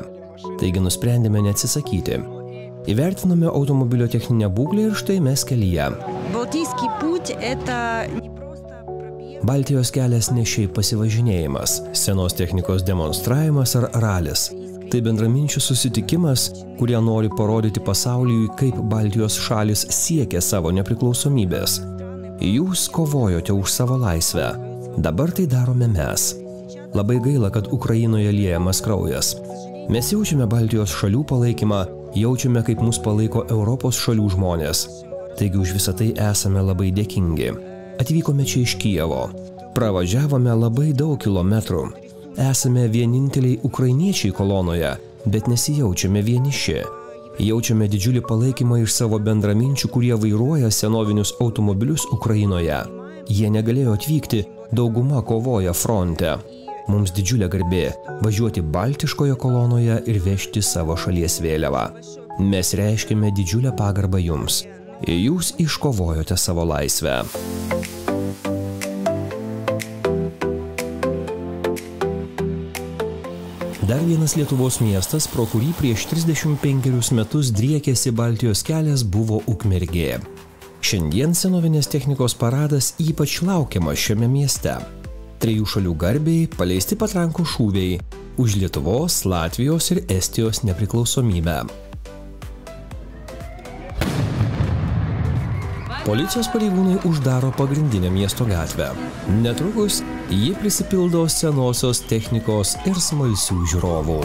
Taigi nusprendėme neatsisakyti. Įvertinome automobilio techninę būklę ir štai mes kelyje. Baltijos kelias ne šiaip pasivažinėjimas, senos technikos demonstravimas ar ralis. Tai bendraminčių susitikimas, kurie nori parodyti pasauliui, kaip Baltijos šalis siekia savo nepriklausomybės. Jūs kovojote už savo laisvę. Dabar tai darome mes. Labai gaila, kad Ukrainoje liejamas kraujas. Mes jaučiame Baltijos šalių palaikymą, jaučiame, kaip mus palaiko Europos šalių žmonės. Taigi už visą tai esame labai dėkingi. Atvykome čia iš Kijevo. Pravažiavome labai daug kilometrų. Esame vieninteliai ukrainiečiai kolonoje, bet nesijaučiame vieniši. Jaučiame didžiulį palaikymą iš savo bendraminčių, kurie vairuoja senovinius automobilius Ukrainoje. Jie negalėjo atvykti, dauguma kovoja fronte. Mums didžiulė garbė važiuoti baltiškoje kolonoje ir vežti savo šalies vėliavą. Mes reiškiame didžiulę pagarbą jums. Jūs iškovojote savo laisvę. Dar vienas Lietuvos miestas, pro kurį prieš 35 metus driekėsi Baltijos kelias, buvo Ukmergė. Šiandien senovinės technikos paradas ypač laukiamas šiame mieste. 3 šalių garbiai paleisti patrankų šūviai už Lietuvos, Latvijos ir Estijos nepriklausomybę. Policijos pareigūnai uždaro pagrindinę miesto gatvę. Netrukus ji prisipildo senosios technikos ir smalsių žiūrovų.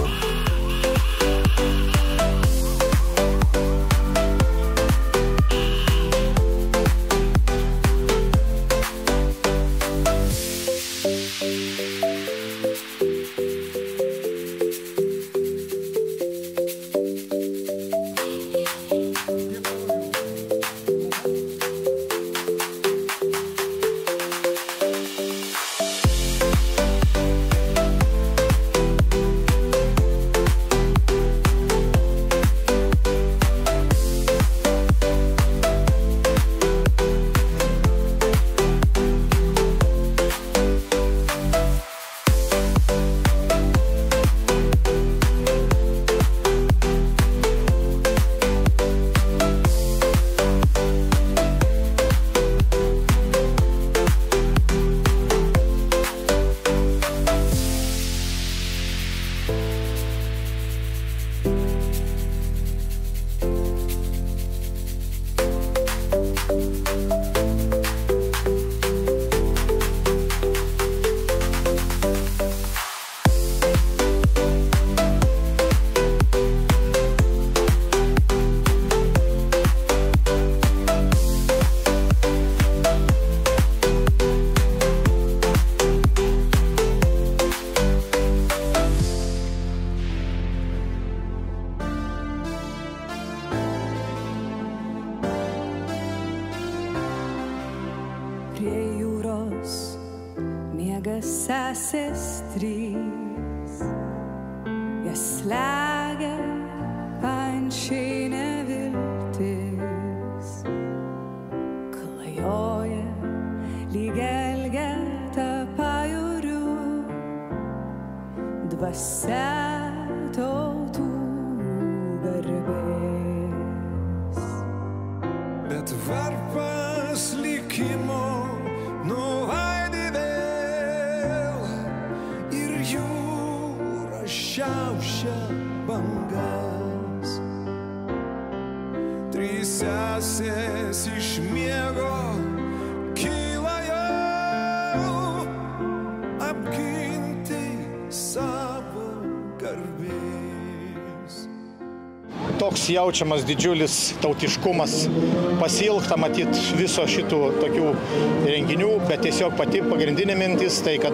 Prie jūros miega sesės trys, jas slegia pančiai neviltis, klajoja lyg elgeta pajūriu, dvasia tautų garbės. Bet varpas likimo nuaidi vėl ir jūra šiaušia bangas. Trys sesės iš miego kyla jau apginti savo garbės. Toks jaučiamas didžiulis tautiškumas, pasilgta matyti viso šitų tokių renginių, bet tiesiog pati pagrindinė mintis tai, kad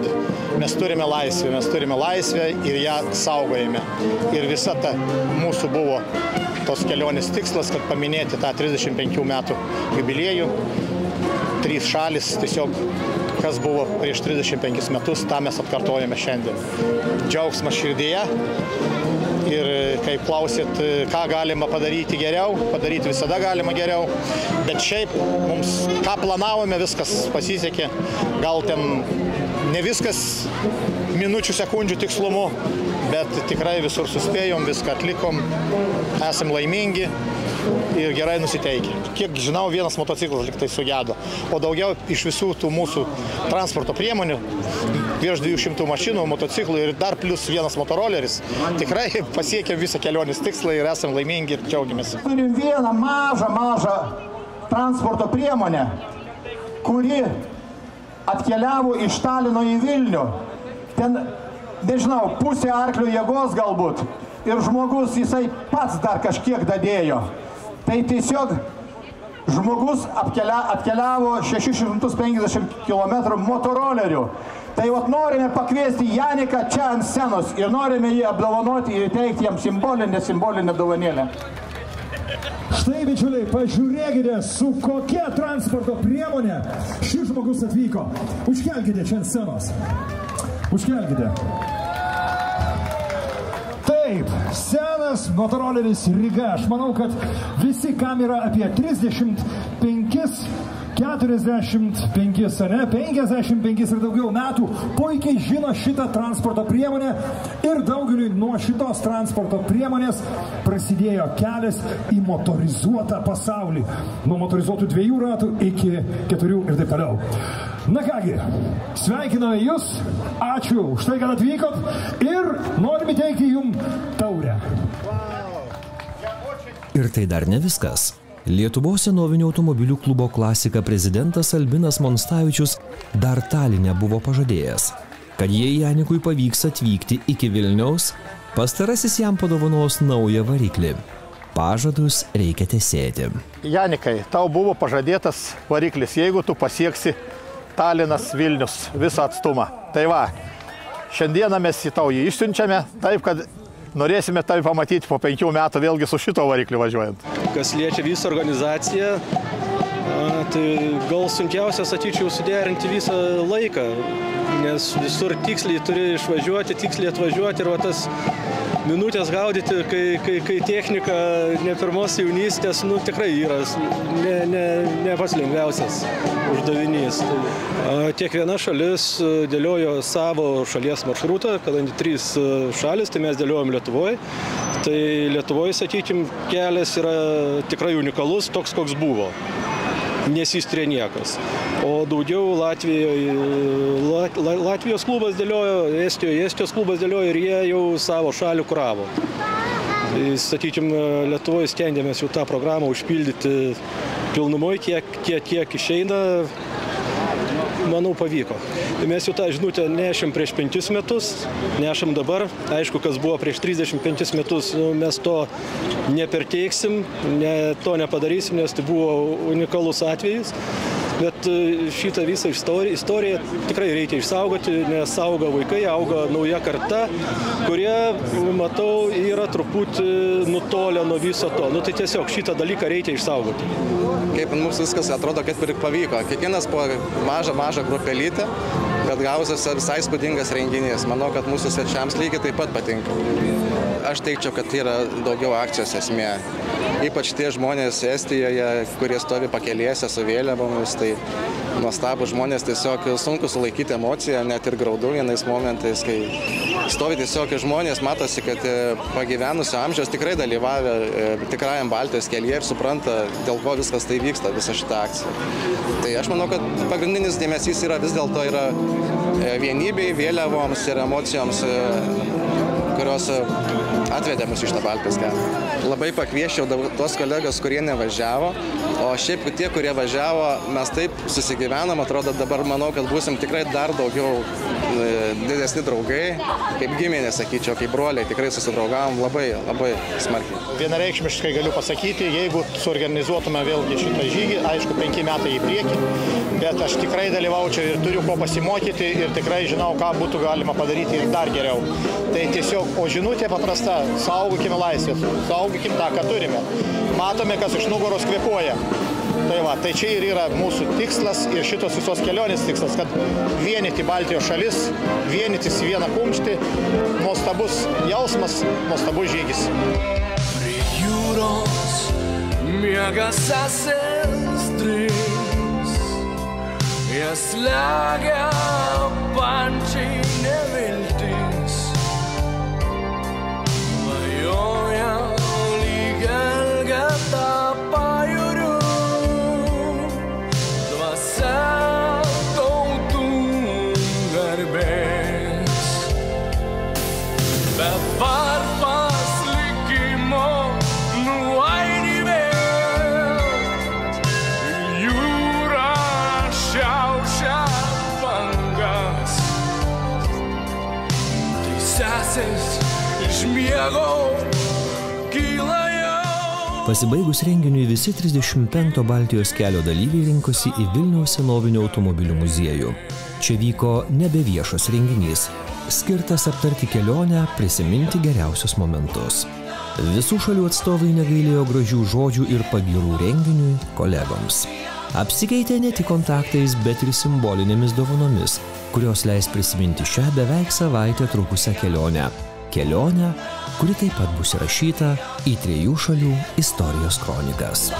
mes turime laisvę ir ją saugojame. Ir visa ta mūsų buvo tos kelionės tikslas, kad paminėti tą 35 metų jubiliejų. 3 šalis tiesiog, kas buvo prieš 35 metus, tą mes atkartojame šiandien. Džiaugsmas širdyje. Ir kai klausėt, ką galima padaryti geriau, padaryti visada galima geriau, bet šiaip mums, ką planavome, viskas pasisekė, gal ten ne viskas minučių, sekundžių tikslumu, bet tikrai visur suspėjom, viską atlikom, esam laimingi ir gerai nusiteikę. Kiek žinau, vienas motociklas liktai sugedo, o daugiau iš visų tų mūsų transporto priemonių, virš 200 mašinų, motociklų ir dar plus vienas motoroleris, tikrai pasiekėm visą kelionės tikslą ir esam laimingi ir džiaugiamės. Turim vieną mažą transporto priemonę, kuri atkeliavo iš Talino į Vilnių. Ten, nežinau, pusė arklio jėgos galbūt. Ir žmogus, jisai pats dar kažkiek dadėjo. Tai tiesiog žmogus atkeliavo 650 km motoroleriu. Tai vat norime pakviesti Janiką čia ant scenos ir norime jį apdovanoti ir teikti jam simbolinę dovanėlę. Štai, bičiuliai, pažiūrėkite, su kokia transporto priemonė šis žmogus atvyko. Užkelkite čia ant scenos. Užkelkite. Taip, senas motoroleris Ryga. Aš manau, kad visi, kam yra apie 45, ar ne, 55 ir daugiau metų, puikiai žino šitą transporto priemonę ir daugeliui nuo šitos transporto priemonės prasidėjo kelias į motorizuotą pasaulį. Nuo motorizuotų 2 ratų iki 4 ir taip toliau. Na kągi, sveikiname Jūs, ačiū už tai, kad atvykot ir norime teikti Jums taurę. Ir tai dar ne viskas. Lietuvos senovinių automobilių klubo Klasika prezidentas Albinas Monstavičius dar Taline buvo pažadėjęs, kad jei Janikui pavyks atvykti iki Vilniaus, pastarasis jam padovanos naują variklį. Pažadus reikia tesėti. Janikai, tau buvo pažadėtas variklis, jeigu tu pasieksi Talinas Vilnius visą atstumą. Tai va, šiandieną mes tau jį išsiunčiame, taip kad norėsime tai pamatyti po 5 metų vėlgi su šito varikliu važiuojant. Kas liečia visą organizaciją, tai gal sunkiausia, sakyčiau, suderinti visą laiką, nes visur tiksliai turi išvažiuoti, tiksliai atvažiuoti ir va tas minutės gaudyti, kai technika ne pirmos jaunystės, tikrai yra ne pats lengviausias uždavinys. Kiekviena šalis dėliojo savo šalies maršrutą, kadangi 3 šalis, tai mes dėliojom Lietuvoje. Tai Lietuvoje, sakykime, kelias yra tikrai unikalus, toks koks buvo. Nesistrė niekas. O daugiau Latvijos klubas dėliojo, Estijos klubas dėliojo ir jie jau savo šalių kuravo. Tai, sakykime, Lietuvoje stengiamės jau tą programą užpildyti pilnumoje, kiek išeina, manau, pavyko. Mes jau tą žinutę nešėm prieš 5 metus, nešėm dabar. Aišku, kas buvo prieš 35 metus, mes to neperteiksim, to nepadarysim, nes tai buvo unikalus atvejis. Bet šitą visą istoriją tikrai reikia išsaugoti, nes auga vaikai, auga nauja karta, kurie, matau, yra truputį nutolę nuo viso to. Tai tiesiog šitą dalyką reikia išsaugoti. Kaip mums viskas atrodo, kaip ir pavyko. Kiekvienas po mažą grupelytę, bet gausias visai įspūdingas renginys. Manau, kad mūsų svečiams lygiai taip pat patinka. Aš teikčiau, kad tai yra daugiau akcijos esmė. Ypač tie žmonės Estijoje, kurie stovi pakelėse su vėliavomis, tai nuostabų žmonės, tiesiog sunku sulaikyti emociją, net ir graudu vienais momentais, kai stovi tiesiog žmonės, matosi, kad pagyvenusio amžiaus tikrai dalyvavę tikrajam Baltijos kelyje ir supranta, dėl ko viskas tai vyksta, visa šita akcija. Tai aš manau, kad pagrindinis dėmesys yra vis dėlto yra vienybei, vėliavoms ir emocijoms, kurios atvedė mus iš tą Baltijos kelią. Labai pakviesčiau tuos kolegas, kurie nevažiavo, o šiaip tie, kurie važiavo, mes taip susigyvenom, atrodo dabar manau, kad būsim tikrai dar daugiau didesni draugai, kaip giminės, sakyčiau, kaip broliai, tikrai susidraugavom labai smarkiai. Vienareikšmiškai galiu pasakyti, jeigu suorganizuotume vėlgi šitą žygį, aišku, 5 metai į priekį, bet aš tikrai dalyvaučiau ir turiu ko pasimokyti ir tikrai žinau, ką būtų galima padaryti ir dar geriau. Tai tiesiog, o žinutė paprasta, saugokime laisvės, saugokime tą, ką turime. Matome, kas iš nugaros kvėpuoja. Tai va, tai čia ir yra mūsų tikslas ir šitos visos kelionės tikslas, kad vienyti Baltijos šalis, vienytis į vieną kumštį, nuostabus jausmas, nuostabus žygis. Prie jūros miega sesės trys, jas slegia pančiai neviltis, vajoja lyg elgeta pajūriu, dvasia tautų garbės, bet varpas likimo nuaini vėl, jūra šiaušia bangas, tai sesės iš miego kyla jau. Pasibaigus renginiui visi 35 Baltijos kelio dalyviai rinkosi į Vilniaus senovinių automobilių muziejų. Čia vyko nebe viešas renginys, skirtas aptarti kelionę, prisiminti geriausius momentus. Visų šalių atstovai negailėjo gražių žodžių ir pagyrų renginiui, kolegoms. Apsikeitė ne tik kontaktais, bet ir simbolinėmis dovanomis, kurios leis prisiminti šią beveik savaitę trukusią kelionę. Kelionę, kuri taip pat bus įrašyta į 3 šalių istorijos kronikas.